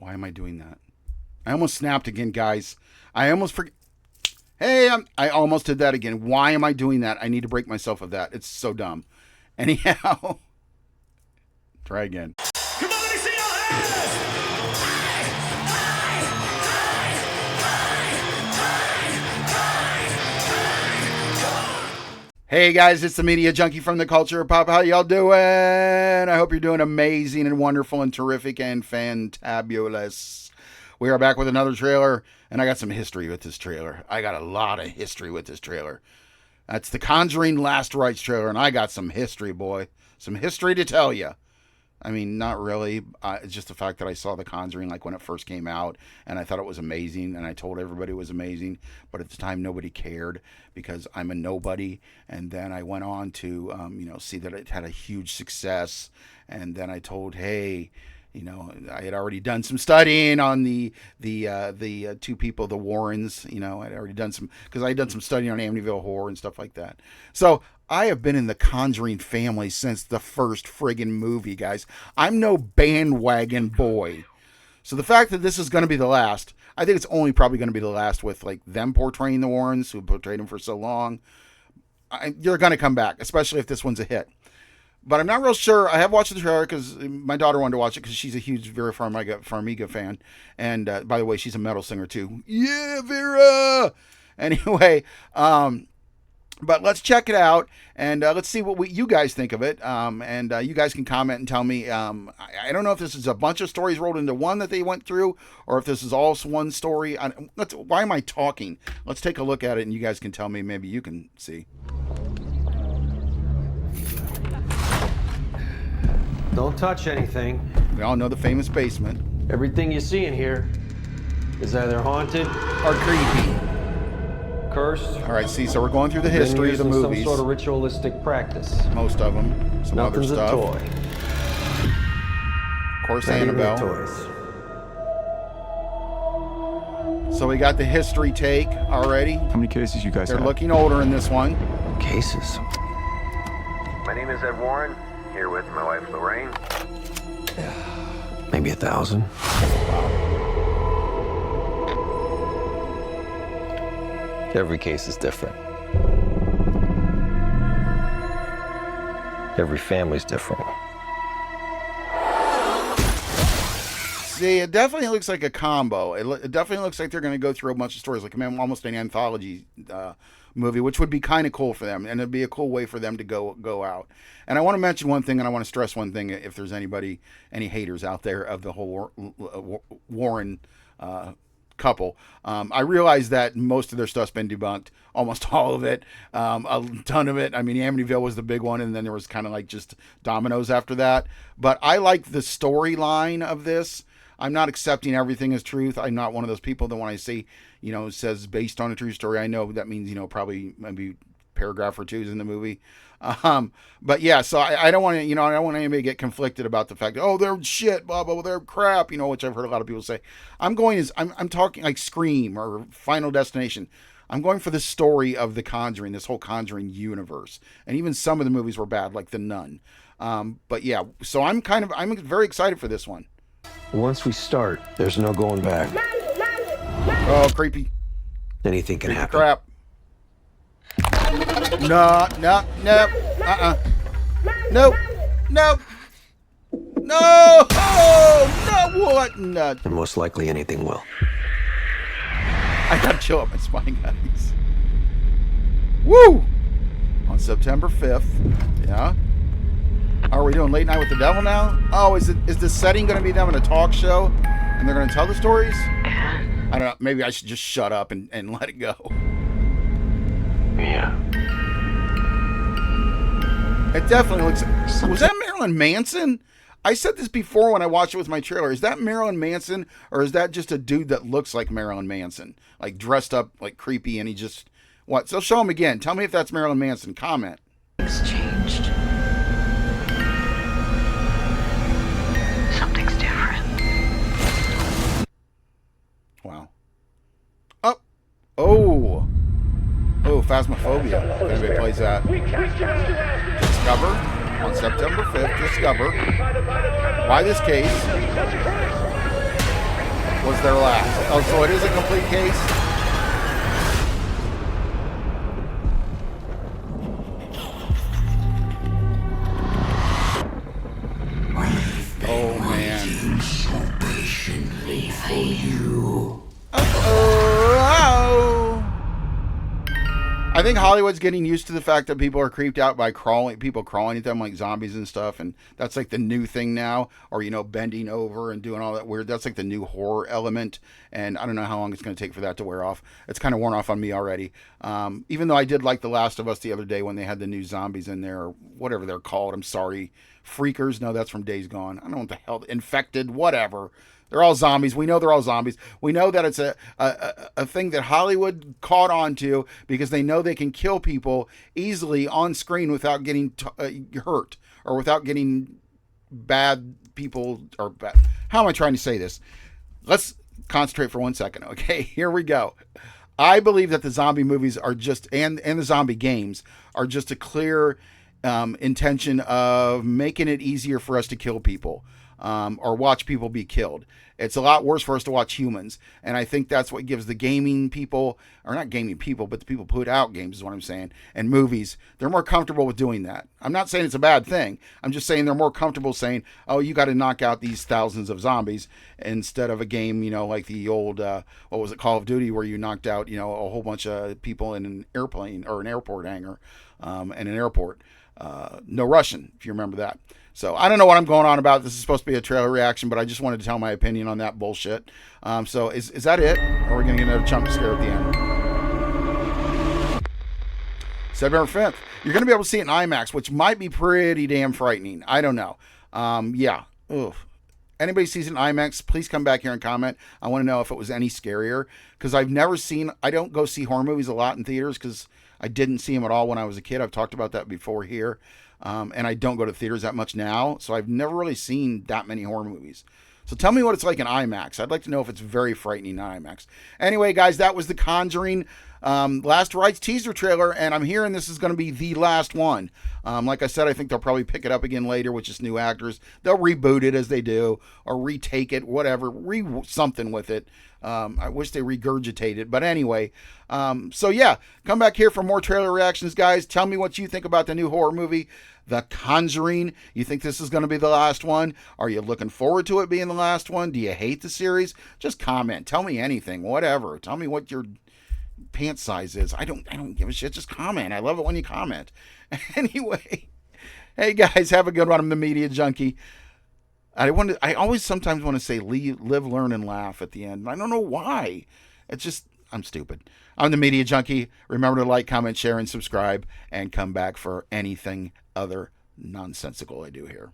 Why am I doing that? I almost snapped again, guys. I almost forget. Hey, I almost did that again. Why am I doing that? I need to break myself of that. It's so dumb. Anyhow, try again. Come on, let me see your hands! Hey guys, it's the Media Junkie from the Culture of Pop. How y'all doing? I hope you're doing amazing and wonderful and terrific and fantabulous. We are back with another trailer, and I got some history with this trailer. I got a lot of history with this trailer. That's the Conjuring Last Rites trailer, and I got some history, boy. Some history to tell you. I mean, not really. It's just the fact that I saw The Conjuring like when it first came out, and I thought it was amazing, and I told everybody it was amazing, but at the time nobody cared because I'm a nobody. And then I went on to, see that it had a huge success, and then I told, hey, I had already done some studying on the two people, the Warrens. I'd already done some, because I had done some studying on Amityville Horror and stuff like that. So I have been in the Conjuring family since the first friggin' movie, guys. I'm no bandwagon boy. So the fact that this is going to be the last, I think it's only probably going to be the last with like them portraying the Warrens, who portrayed them for so long. You're going to come back, especially if this one's a hit. But I'm not real sure. I have watched the trailer because my daughter wanted to watch it because she's a huge Vera Farmiga fan. And by the way, she's a metal singer too. Yeah, Vera! Anyway, but let's check it out and let's see what you guys think of it. And you guys can comment and tell me. I don't know if this is a bunch of stories rolled into one that they went through or if this is all one story. Why am I talking? Let's take a look at it and you guys can tell me. Maybe you can see. Don't touch anything. We all know the famous basement. Everything you see in here is either haunted or creepy. Cursed. All right, see, so we're going through the history of the movies. Some sort of ritualistic practice. Most of them. Some Nothing's other stuff. A toy. Of course, Not Annabelle. Toys. So we got the history take already. How many cases you guys have? They're looking older in this one. Cases. My name is Ed Warren. Here with my wife Lorraine. Maybe 1,000. Every case is different. Every family's different. See, it definitely looks like a combo. It definitely looks like they're going to go through a bunch of stories, like almost an anthology movie, which would be kind of cool for them, and it'd be a cool way for them to go out. And I want to mention one thing, and I want to stress one thing, if there's any haters out there of the whole Warren couple. I realize that most of their stuff's been debunked, almost all of it, a ton of it. I mean, Amityville was the big one, and then there was kind of like just dominoes after that. But I like the storyline of this. I'm not accepting everything as truth. I'm not one of those people that when I say, it says based on a true story, I know that means, probably maybe paragraph or two is in the movie. But yeah, so I don't want to, I don't want anybody to get conflicted about the fact that, oh, they're shit, blah, blah, blah, they're crap, which I've heard a lot of people say. I'm talking like Scream or Final Destination. I'm going for the story of the Conjuring, this whole Conjuring universe. And even some of the movies were bad, like The Nun. But yeah, so I'm very excited for this one. Once we start, there's no going back. Oh, creepy. Anything can Creepy happen. Crap. No. Nope. No. Oh, no, what? No. And most likely anything will. I gotta chill up my spine, guys. Woo! On September 5th. Yeah. Are we doing Late Night with the Devil now? Oh, is the setting going to be them in a talk show? And they're going to tell the stories? I don't know. Maybe I should just shut up and let it go. Yeah. It definitely looks... Was that Marilyn Manson? I said this before when I watched it with my trailer. Is that Marilyn Manson? Or is that just a dude that looks like Marilyn Manson? Like dressed up like creepy and he just... What? So show him again. Tell me if that's Marilyn Manson. Comment. It's changed. Something's different. Wow. Oh, Phasmophobia. If anybody plays that. Discover on September 5th. Discover why this case was their last. Oh, so it is a complete case? Oh, man. So patiently for you. Oh. I think Hollywood's getting used to the fact that people are creeped out by people crawling at them like zombies and stuff, and that's like the new thing now. Or bending over and doing all that weird. That's like the new horror element, and I don't know how long it's going to take for that to wear off. It's kind of worn off on me already. Even though I did like The Last of Us the other day when they had the new zombies in there, or whatever they're called. I'm sorry, freakers. No, that's from Days Gone. I don't know what the hell. Infected, whatever. They're all zombies. We know they're all zombies. We know that it's a thing that Hollywood caught on to because they know they can kill people easily on screen without getting hurt or without getting bad people or bad. How am I trying to say this? Let's concentrate for 1 second. Okay, here we go. I believe that the zombie movies are just, and the zombie games are just a clear intention of making it easier for us to kill people. Or watch people be killed. It's a lot worse for us to watch humans. And I think that's what gives the gaming people, or not gaming people, but the people who put out games is what I'm saying, and movies, they're more comfortable with doing that. I'm not saying it's a bad thing. I'm just saying they're more comfortable saying, oh, you got to knock out these thousands of zombies instead of a game, like the old, what was it, Call of Duty, where you knocked out, a whole bunch of people in an airplane or an airport hangar and an airport. No Russian, if you remember that. So I don't know what I'm going on about. This is supposed to be a trailer reaction, but I just wanted to tell my opinion on that bullshit. So is that it? Or are we going to get another jump scare at the end? September 5th. You're going to be able to see it in IMAX, which might be pretty damn frightening. I don't know. Yeah. Oof. Anybody sees it in IMAX, please come back here and comment. I want to know if it was any scarier. Because I don't go see horror movies a lot in theaters because I didn't see them at all when I was a kid. I've talked about that before here. And I don't go to theaters that much now, so I've never really seen that many horror movies. So tell me what it's like in IMAX. I'd like to know if it's very frightening in IMAX. Anyway, guys, that was the Conjuring Last Rites teaser trailer, and I'm hearing this is going to be the last one. Like I said, I think they'll probably pick it up again later with just new actors. They'll reboot it as they do, or retake it, whatever, something with it. I wish they regurgitate it, but anyway. So yeah, come back here for more trailer reactions, guys. Tell me what you think about the new horror movie, The Conjuring. You think this is going to be the last one? Are you looking forward to it being the last one? Do you hate the series? Just comment. Tell me anything, whatever. Tell me what your pant size is. I don't give a shit. Just comment. I love it when you comment. Anyway, hey guys, have a good one. I'm the Media Junkie. I always sometimes want to say live, learn, and laugh at the end. I don't know why. It's just, I'm stupid. I'm the Media Junkie. Remember to like, comment, share, and subscribe, and come back for anything other nonsensical I do here.